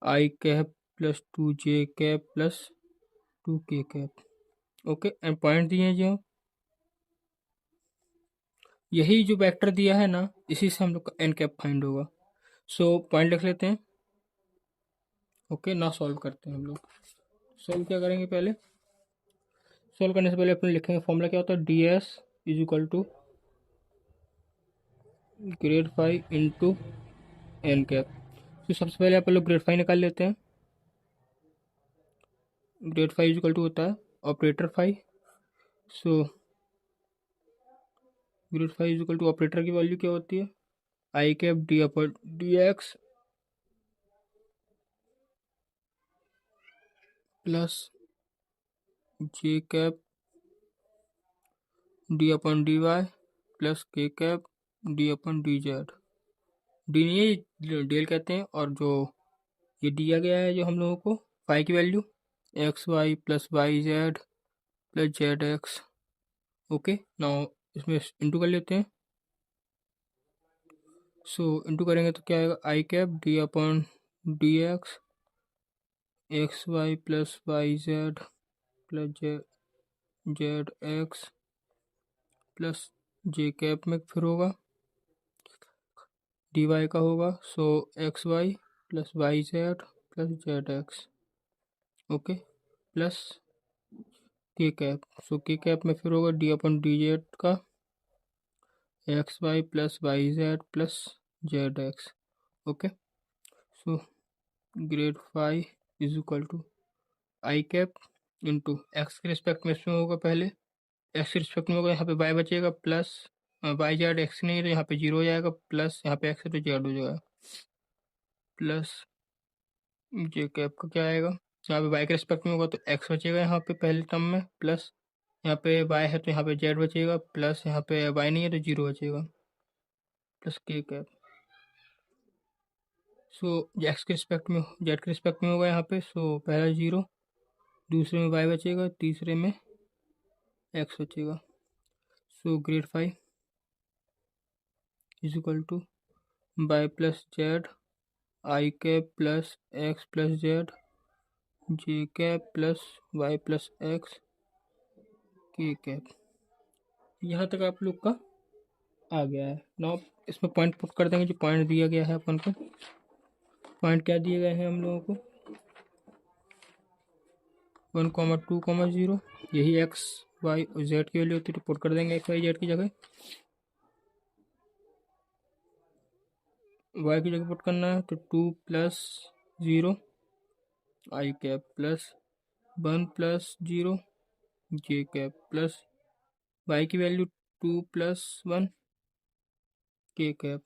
Speaker 1: i cap plus 2j cap plus 2k cap okay. And point दिए हैं जो, यही जो वेक्टर दिया है ना, इसी से हम लोग का एन कैप फाइंड होगा। सो पॉइंट लिख लेते हैं ओके। ना सॉल्व करते हैं हम लोग। सॉल्व क्या करेंगे, पहले सॉल्व करने से पहले अपन लिखेंगे फॉर्मूला क्या होता है, d s is equal to grad 5 into n cap. तो सबसे पहले अपन लोग ग्रेड 5 निकाल लेते हैं। ग्रेड 5 इज इक्वल टू होता है operator 5। So grad 5 is equal to operator की वैल्यू क्या होती है, i cap d upon d x plus j cap d upon d y plus k cap d upon d z. D नहीं है, ये del कहते हैं। और जो ये दिया गया है जो हम लोगों को फाई की value x y plus y z plus z x okay. Now इसमें इंटू कर लेते हैं। सो इंटू करेंगे तो क्या आएगा, i cap d upon d x x y plus y z plus z x plus j cap में फिर होगा डी वाई का होगा। So x y plus y z plus z x okay plus k cap. So k cap में फिर होगा D upon d z का x y plus y z plus z x okay. So grad 5 is equal to I cap into x के respect में इसमें होगा, पहले x के रिस्पेक्ट में होगा, यहाँ पे वाई बचेगा प्लस वाई जेड एक्स नहीं है तो यहाँ पे जीरो हो जाएगा, प्लस यहाँ पे एक्स है तो जेड हो जाएगा, प्लस जे कैप का क्या आएगा, यहाँ पे वाई के रिस्पेक्ट में होगा तो एक्स बचेगा यहाँ पे पहले टर्म में, प्लस यहाँ पे वाई है तो यहाँ पे जेड बचेगा, प्लस यहाँ पे वाई नहीं है तो जीरो बचेगा, प्लस के कैप। सो एक्स के रिस्पेक्ट में जेड के रिस्पेक्ट में होगा यहाँ पे। सो पहला जीरो, दूसरे में वाई बचेगा, तीसरे में एक्स बचेगा। So grad 5 is equal to y plus z i cap plus x plus z j cap plus y plus x k cap. यहाँ तक आप लोग का आ गया है। नाउ इसमें पॉइंट पुट कर देंगे, जो पॉइंट दिया गया है अपन को। पॉइंट क्या दिए गए हैं हम लोगों को, 1,2,0। यही एक्स वाई और जेड की वैल्यू होती है तो पुट कर देंगे एक्स वाई जेड की जगह। वाई की जगह पुट करना है तो 2 plus 0 i cap plus 1 plus 0 j cap plus y की value 2 plus 1 k cap.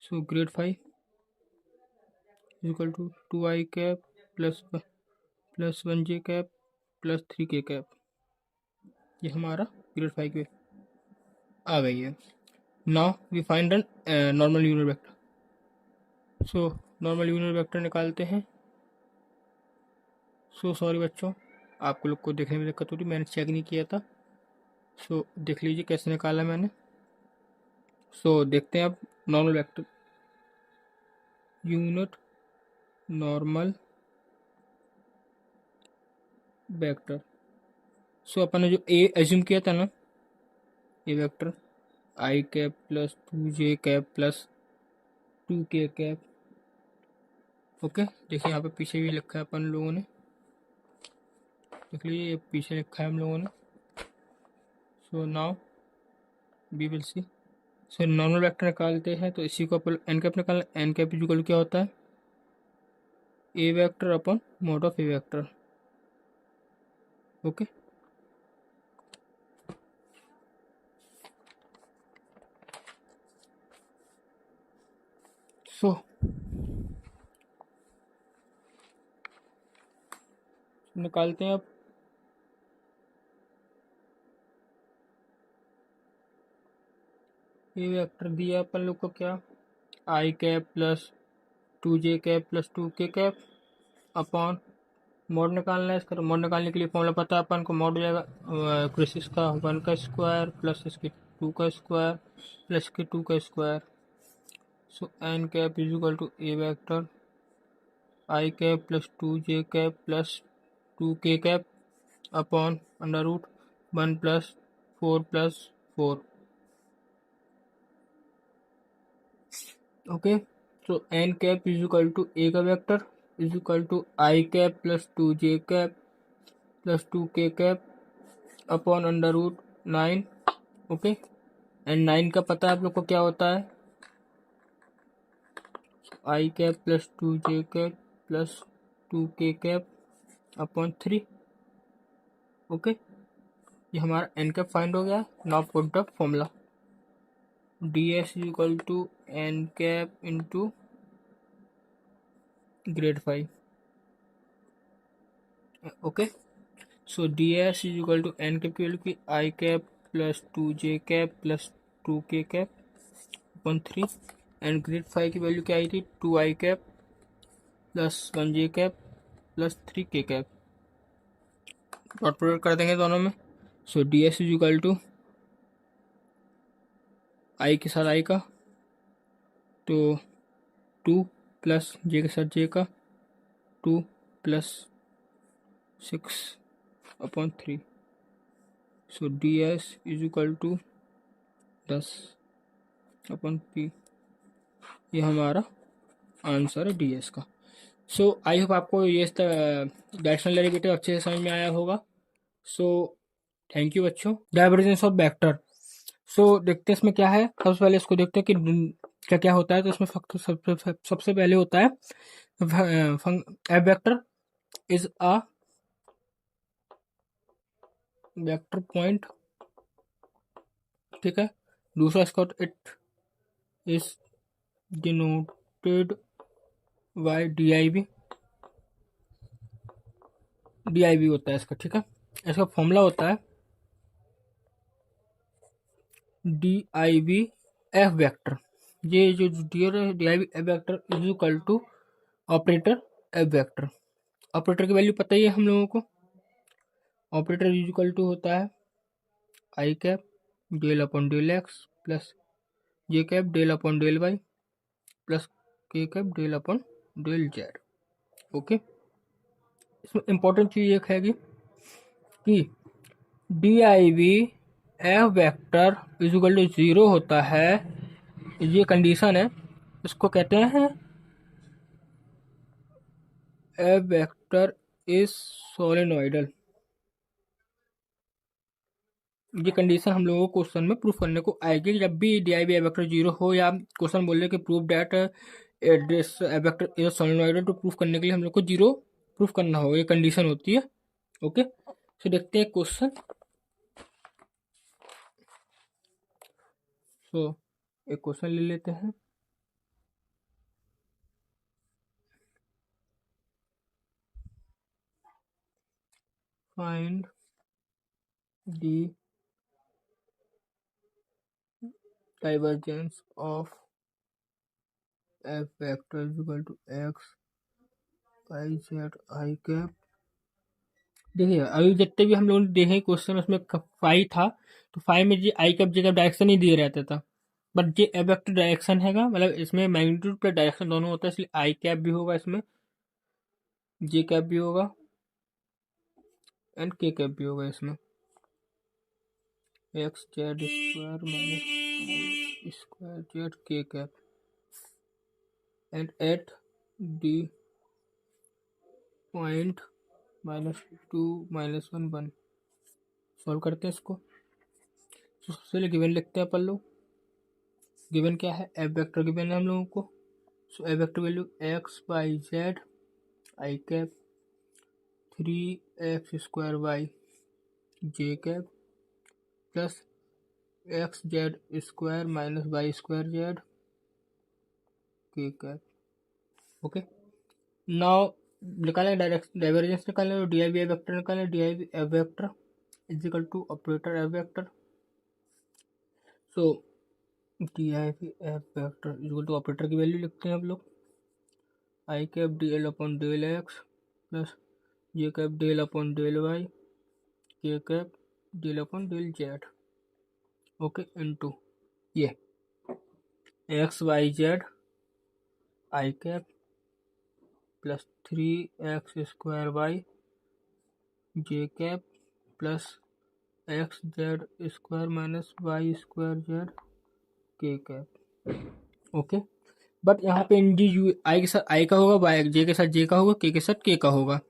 Speaker 1: So grad 5 equal to 2 i cap plus 1 j cap plus 3 k cap. ये हमारा ग्रेड 5 की आ गई है। Now we find normal unit vector. So normal unit vector निकालते हैं। So sorry बच्चों, आपको लोग को देखने में दिक्कत हो रही, मैंने चेक नहीं किया था। सो देख लीजिए कैसे निकाला मैंने। सो देखते हैं अब normal vector unit normal vector. So अपन ने जो ए एज्यूम किया था ना, a vector I cap plus 2 J cap plus 2 के कैप। ओके, देखिए यहाँ पे पीछे भी लिखा है अपन लोगों ने, देख लीजिए ये पीछे लिखा है हम लोगों ने। So now we will see. So normal vector निकालते हैं तो इसी को अपन एन कैप निकालना। एन कैप इक्वल क्या होता है, a vector upon mod of a vector. Okay, so निकालते हैं अब। ए वेक्टर दिया अपन लोग को क्या, आई कैप प्लस 2 जे कैप प्लस 2 के कैप अपॉन मोड निकालना है इसका। तो मोड निकालने के लिए फॉर्मूला पता है अपन को, मोड हो जाएगा क्रिसिस का 1 का स्क्वायर प्लस इसके 2 का स्क्वायर प्लस के 2 का square. So N cap is equal to A vector I cap plus 2 J cap plus 2 के cap upon under root 1 plus 4 plus 4। Okay, so N cap is equal to A का vector is equal to I cap plus 2 J cap plus 2 के cap upon under root 9। Okay, and 9 का पता है आप लोग को क्या होता है, i cap plus 2 J cap plus 2 के कैप अपॉन 3। ओके, ये हमारा एन कैप फाइंड हो गया। Now put the formula d s is equal to n cap into grad 5। Okay, so d s is equal to n cap की value की i cap plus 2 J cap plus 2 के cap upon 3 and grade 5 की value क्या आई थी, 2 i cap plus 1 j cap plus 3 k cap. Dot product कर देंगे दोनों में। So d s is equal to i के साथ आई का तो 2 प्लस जे के साथ जे का 2 plus 6 upon 3। So d s is equal to 10 upon p. ये हमारा आंसर है डी एस का। सो आई होप आपको ये डायरेक्शनल डेरिवेटिव अच्छे से समझ में आया होगा। सो थैंक यू बच्चों। Divergence of vector. सो देखते हैं इसमें क्या है। सबसे पहले इसको देखते हैं कि क्या क्या होता है। तो इसमें सबसे पहले होता है f vector is a vector point, ठीक है। दूसरा इसका it is denoted by d i v होता है इसका, ठीक है। इसका फॉर्मूला होता है d i v f vector. ये जो d i v f vector is equal to operator f vector. Operator की वैल्यू पता ही है हम लोगों को। ऑपरेटर इज इक्वल टू होता है i cap del upon del x plus j cap del upon del y plus k cap del upon del z. Okay, इसमें इंपॉर्टेंट चीज एक है कि d i v f vector is equal to 0 होता है। ये कंडीशन है, इसको कहते हैं एफ वेक्टर इज सोलेनोइडल। ये कंडीशन हम लोगों को क्वेश्चन में प्रूफ करने को आएगी। जब भी डी बी वेक्टर जीरो हो या क्वेश्चन बोले कि proof that address vector is solenoid, तो प्रूफ करने के लिए हम लोग को जीरो प्रूफ करना होगा, ये कंडीशन होती है। ओके, तो देखते हैं क्वेश्चन। सो एक क्वेश्चन ले लेते हैं। Find the divergence of f vector is equal to x y z i cap. देखिए अभी जितने भी हम लोगों ने देखे क्वेश्चन, उसमें फाइव था, तो फाइव में जी आई कैप जगह डायरेक्शन ही दिए रहता था, बट ये एफ वेक्टर डायरेक्शन हैगा, मतलब इसमें मैग्नीट्यूड प्लस डायरेक्शन दोनों होता है, इसलिए आई कैप भी होगा, इसमें जे कैप भी होगा एंड के कैप भी होगा। इसमें x z square minus square z k cap and at the point -2 -1 1। Solve करते हैं इसको। तो सबसे पहले गिवन लिखते हैं अपन लोग। गिवन क्या है, एफ वेक्टर गिवन है हम लोगों को। So f vector value x y z i cap 3x² y j cap plus x z square minus y square z k cap. Okay, now निकालें डाइवर्जेंस निकालें, तो d i v f vector निकालें। D i v f vector is equal to operator f vector. So d i v f vector is equal to operator की value लिखते हैं हम लोग, i cap D L upon del x plus j cap del upon del y k cap del upon del z. Okay, into ये x y z i cap plus 3x² y j cap plus x z square minus y square z k cap. Okay, but यहाँ पे इन D you आई के साथ आई का होगा, Y जे के साथ j का होगा, के साथ के का होगा।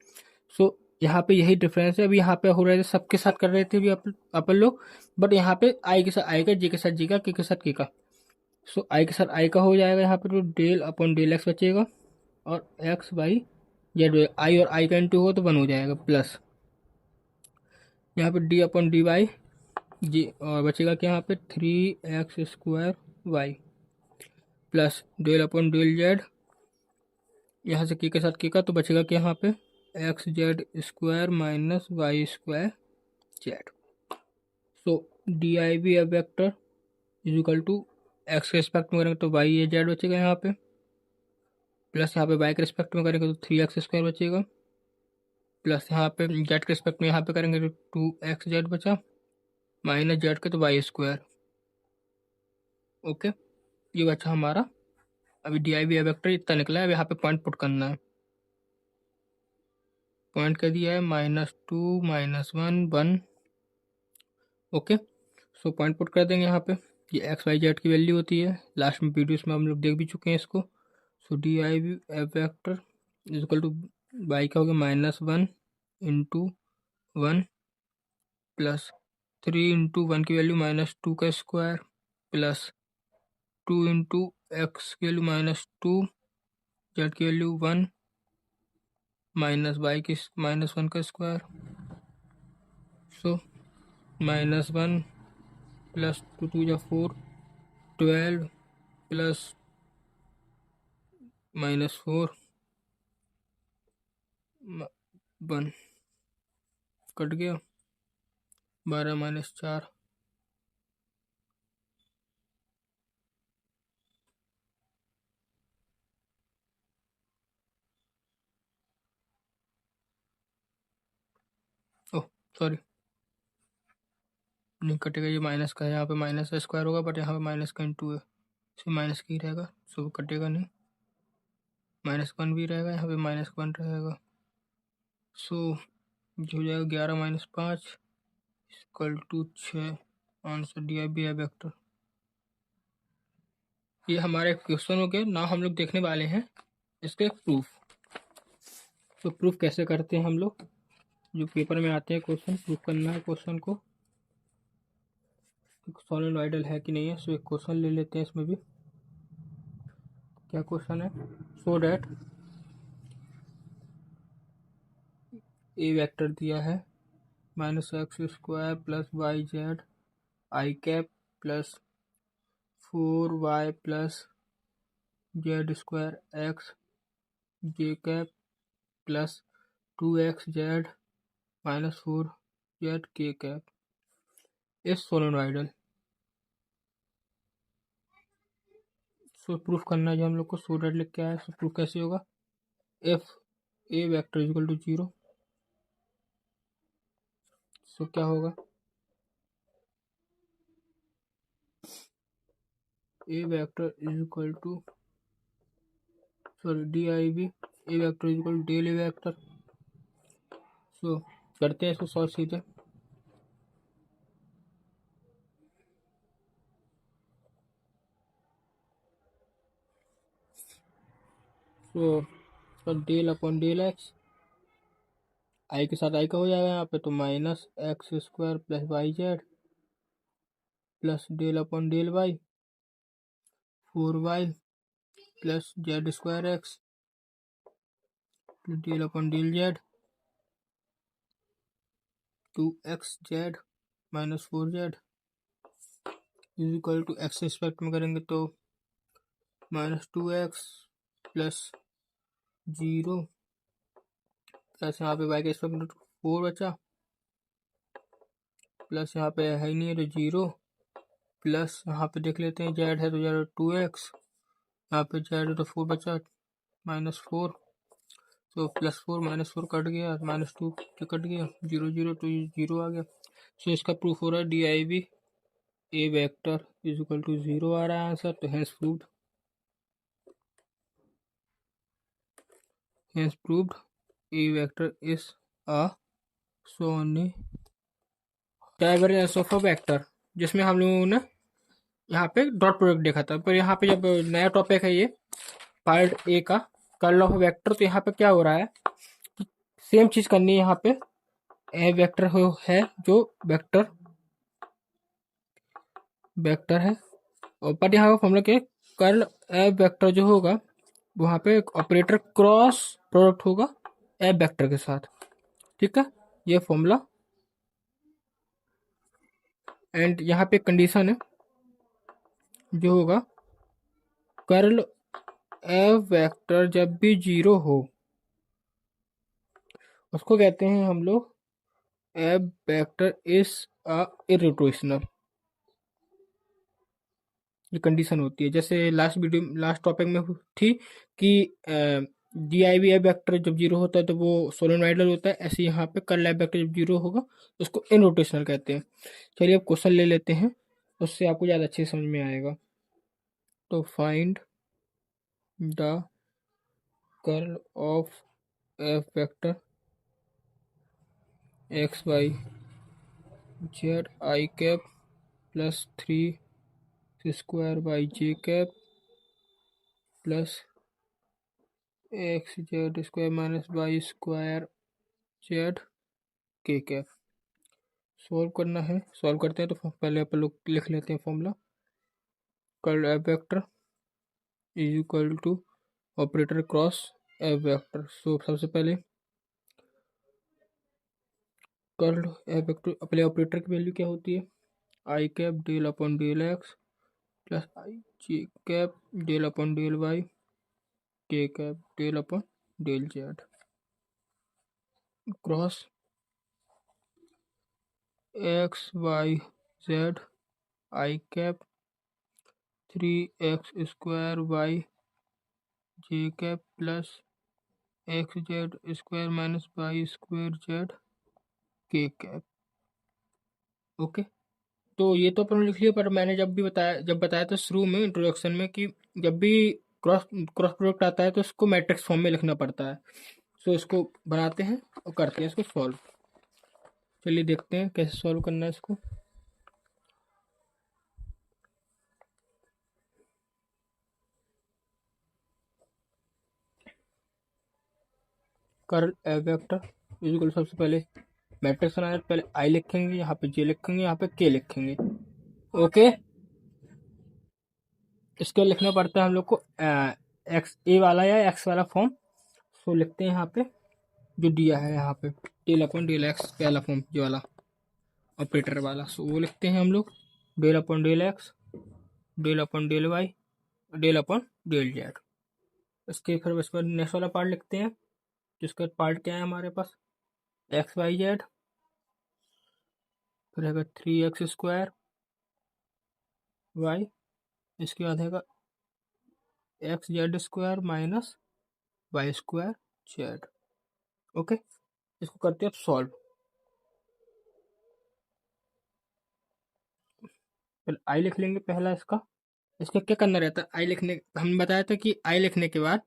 Speaker 1: सो यहाँ पे यही डिफरेंस है। अभी यहाँ पे हो रहे थे सबके साथ कर रहे थे अभी अपन लोग, बट यहाँ पे आई के साथ आई का, जे के साथ जे का, के साथ के का। सो आई के साथ आई का हो जाएगा यहाँ पे, तो डेल अपॉन डेल एक्स बचेगा और एक्स वाई जेड, आई और आई का इंटू हो तो 1 हो जाएगा, प्लस यहाँ पे डी अपॉन डी वाई जी, और बचेगा क्या यहाँ पे 3x² y plus del upon del z, यहाँ से के साथ के का, तो बचेगा क्या यहाँ पे x z square minus y square z. So d i v f vector is equal to x के रिस्पेक्ट में करेंगे तो वाई ए जेड बचेगा यहाँ पे, प्लस यहाँ पे वाई के रिस्पेक्ट में करेंगे तो 3x² बचेगा, प्लस यहाँ पे जेड के रिस्पेक्ट में यहाँ पे करेंगे तो 2x जेड बचा, माइनस जेड के तो वाई स्क्वायर। ओके, ये बचा हमारा। अभी डी आई बी वेक्टर इतना निकला है, अब यहाँ पे पॉइंट पुट करना है। पॉइंट कर दिया है -2 -1 1। ओके, सो पॉइंट पुट कर देंगे यहाँ पे। ये एक्स वाई जेड की वैल्यू होती है, लास्ट में वीडियोस में हम लोग देख भी चुके हैं इसको। So d i v f vector is equal to y का हो गया -1 इंटू 1 प्लस 3 इंटू 1 की वैल्यू -2 का स्क्वायर प्लस 2 इंटू एक्स की वैल्यू -2, जेड की वैल्यू 1 माइनस वाई की -1 का स्क्वायर। सो -1 प्लस 2 2 या 4 12 प्लस -4 1 कट गया, 12 -4 ओह सॉरी नहीं कटेगा, ये माइनस का है, यहाँ पे माइनस का स्क्वायर होगा, बट यहाँ पे माइनस का इंटू है, इसमें माइनस का ही रहेगा, सो कटेगा नहीं, -1 भी रहेगा, यहाँ पे -1 रहेगा। सो जो हो जाएगा 11 -5 equal to 6। Answer d i v है वेक्टर। ये हमारे क्वेश्चन हो गए। ना हम लोग देखने वाले हैं इसके प्रूफ। तो प्रूफ कैसे करते हैं हम लोग, जो पेपर में आते हैं क्वेश्चन, प्रूफ करना है क्वेश्चन को। सोलेनोइडल है कि नहीं है। सो एक क्वेश्चन ले लेते हैं इसमें भी। क्या क्वेश्चन है? सो डैट ए वेक्टर दिया है -x² plus y z i cap plus 4y plus z² x j cap plus 2xz -4z के कैप इस सोलेनोइडल। सो प्रूफ करना है जो हम लोग को। सो डैट लिख के आया। सो प्रूफ कैसे होगा? F a vector equal to 0। So क्या होगा? A vector is equal to sorry d i v a vector is equal to del a vector. So करते हैं इसको सॉल्व सीधे। So del upon del x, i के साथ आई का हो जाएगा यहाँ पे, तो -x² plus y z plus del upon del y 4y plus z² x del upon del z 2xz -4z is equal to x respect में करेंगे तो -2x प्लस 0 प्लस यहाँ पे y के रिस्पेक्ट में 4 बचा प्लस यहाँ पे है ही नहीं है तो 0 प्लस यहाँ पे देख लेते हैं z है तो z 2x, यहाँ पे z है तो 4 बचा -4, तो +4 -4 कट गया, -2 कट गया, 0 0 तो 0 आ गया। सो इसका प्रूफ हो रहा है d i v a vector is equal to 0 आ रहा है आंसर। तो hence proved a vector is a sony divergence of a vector, जिसमें हम लोगों ने यहाँ पे डॉट प्रोडक्ट देखा था। पर यहाँ पे जब नया टॉपिक है ये पार्ट ए का कर्ल ऑफ वेक्टर, तो यहाँ पे क्या हो रहा है, सेम चीज करनी है। यहाँ पे ए वेक्टर है जो वेक्टर है, और बट यहाँ पर हम लोग के कर्ल ए वेक्टर जो होगा वहाँ पे एक ऑपरेटर क्रॉस प्रोडक्ट होगा ए वेक्टर के साथ। ठीक है, ये फॉर्मूला। एंड यहाँ पे कंडीशन है जो होगा कर्ल ए वेक्टर जब भी 0 हो उसको कहते हैं हम लोग a vector is a irrotational. ये कंडीशन होती है, जैसे लास्ट टॉपिक में थी कि d i v f vector जब 0 होता है तो वो सोलेनोइडल होता है। ऐसे यहाँ पे कर्ल एफ वेक्टर जब 0 होगा तो उसको इनरोटेशनल कहते हैं। चलिए अब क्वेश्चन ले लेते हैं, उससे आपको ज़्यादा अच्छे समझ में आएगा। तो find the curl of f vector x y z i cap plus 3 y j cap plus x² -y² z k cap. Solve करना है। सॉल्व करते हैं तो पहले अपन लोग लिख लेते हैं formula. Curl F vector is equal to operator cross f vector. So सबसे पहले कर्ल एफ वेक्टर अपने ऑपरेटर की वैल्यू क्या होती है, i cap del upon del x plus i j cap del upon del y k cap del upon del z cross x y z i cap 3x² y j cap plus xz² -y² z k cap. Okay, तो ये तो अपन लिख लिया, पर मैंने जब बताया था शुरू में इंट्रोडक्शन में कि जब भी क्रॉस क्रॉस प्रोडक्ट आता है तो इसको मैट्रिक्स फॉर्म में लिखना पड़ता है। सो इसको बनाते हैं और करते हैं इसको सॉल्व। चलिए देखते हैं कैसे सॉल्व करना है इसको। कर्ल एफ वेक्टर इक्वल सबसे पहले मैट्रिक्स बनाना है। पहले आई लिखेंगे, यहाँ पे जे लिखेंगे, यहाँ पे के लिखेंगे। ओके, इसके लिखना पड़ता है हम लोग को एक्स ए वाला या एक्स वाला फॉर्म। तो लिखते हैं यहाँ पे जो दिया है यहाँ पे डेल अपॉन डेल एक्स पहला फॉर्म जो वाला ऑपरेटर वाला, सो वो लिखते हैं हम लोग del upon del x del upon del y del upon del z. इसके फिर इसके बाद नेक्स्ट वाला पार्ट लिखते हैं, जिसका पार्ट क्या है हमारे पास एक्स वाई जेड, फिर रहेगा 3x² वाई, इसके बाद रहेगा XZ² minus y² Z. Okay, इसको करते हैं सॉल्व। फिर आई लिख लेंगे पहला इसका। इसका क्या करना रहता है आई लिखने, हमने बताया था कि आई लिखने के बाद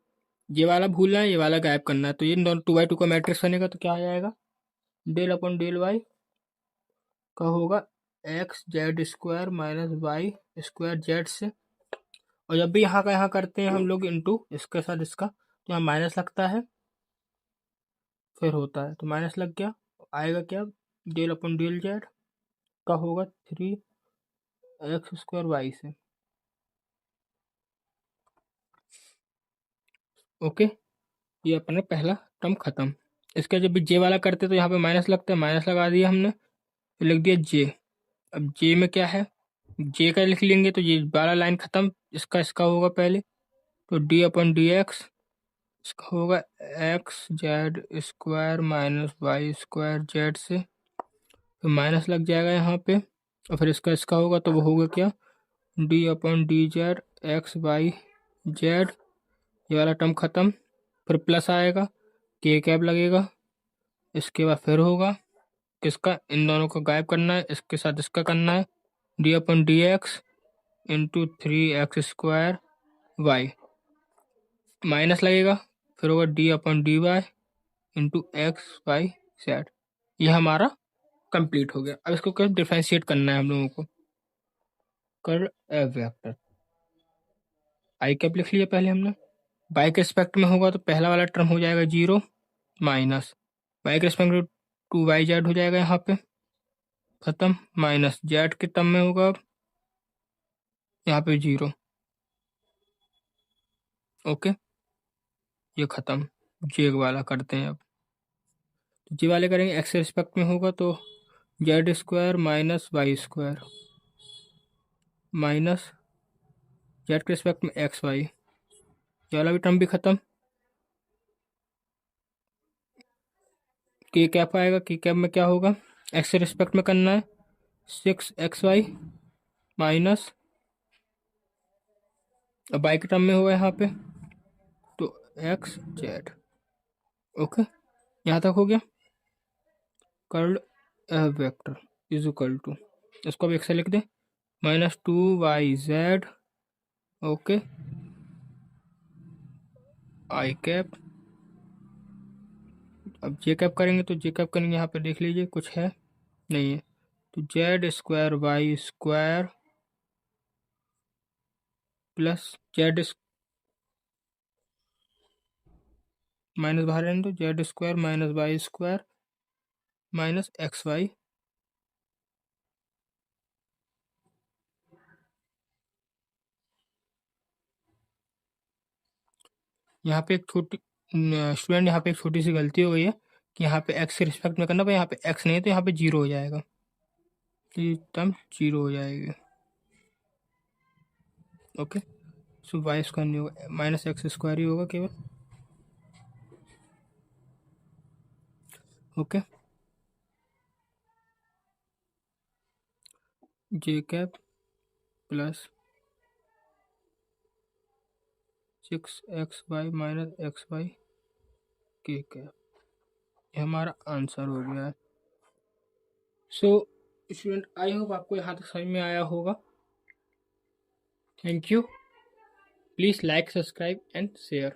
Speaker 1: ये वाला भूलना है, ये वाला गायब करना है। तो ये 2x2 का मैट्रिक्स बनेगा, तो क्या आ जाएगा डेल अपॉन डेल वाई का होगा XZ² माइनस y² जेड से। और जब भी यहाँ का यहाँ करते हैं हम लोग इंटू इसके साथ इसका, तो यहाँ माइनस लगता है फिर होता है, तो माइनस लग गया, आएगा क्या डेल अपॉन डेल जेड का होगा 3x² वाई से। ओके, ये अपना पहला टर्म खत्म। इसका जब भी जे वाला करते तो यहाँ पे माइनस लगता है, माइनस लगा दिया हमने, तो लिख दिया जे। अब जे में क्या है, जे का लिख लेंगे तो ये वाला लाइन खत्म, इसका इसका होगा पहले, तो डी अपॉन डी एक्स, इसका होगा XZ² माइनस y² जेड से, तो माइनस लग जाएगा यहाँ पे, और फिर इसका इसका होगा तो वो होगा क्या D upon D Z XY/Z। ये वाला टर्म खत्म, फिर प्लस आएगा, के कैप लगेगा, इसके बाद फिर होगा किसका, इन दोनों को गायब करना है, इसके साथ इसका करना है, d upon d x into 3x² y, minus लगेगा, फिर होगा d upon d y into XY/Z। यह हमारा कंप्लीट हो गया। अब इसको क्या डिफरेंशिएट करना है हम लोगों को, कर एफ वेक्टर आई कैप लिख लिया पहले हमने, बाई के रिस्पेक्ट में होगा तो पहला वाला टर्म हो जाएगा 0 माइनस वाई के रिस्पेक्ट में 2yz हो जाएगा यहाँ पे खत्म, माइनस जेड के टर्म में होगा अब यहाँ पे 0। ओके, ये खत्म। जे वाला करते हैं अब, तो जे वाले करेंगे एक्स के रिस्पेक्ट में होगा तो Z² minus y² minus Z के रिस्पेक्ट में XY, ये वाला भी टर्म भी खत्म। के कैप आएगा, के कैप में क्या होगा एक्स के रिस्पेक्ट में करना है 6xy माइनस, अब बाई के टर्म में होगा यहाँ पे तो XZ। ओके, यहाँ तक हो गया। Curl F vector is equal to, इसको अब एक से लिख दे -2yz। ओके, आई कैप, अब जे कैप करेंगे तो जे कैप करेंगे यहाँ पे देख लीजिए कुछ है नहीं है, तो Z² y² plus Z minus बाहर रहने दो, Z² minus y² minus XY। यहाँ पे एक छोटी स्टूडेंट, यहाँ पे एक छोटी सी गलती हो गई है कि यहाँ पे एक्स के रिस्पेक्ट में करना, पर यहाँ पे एक्स नहीं है तो यहाँ पे 0 हो जाएगा, तो ये टर्म 0 हो जाएगी। ओके, सो y² नहीं होगा, -x² ही होगा केवल। Okay, j cap plus 6xy minus XY k cap, ये हमारा आंसर हो गया है। सो स्टूडेंट, आई होप आपको यहाँ तक समझ में आया होगा। Thank you, please like subscribe and share.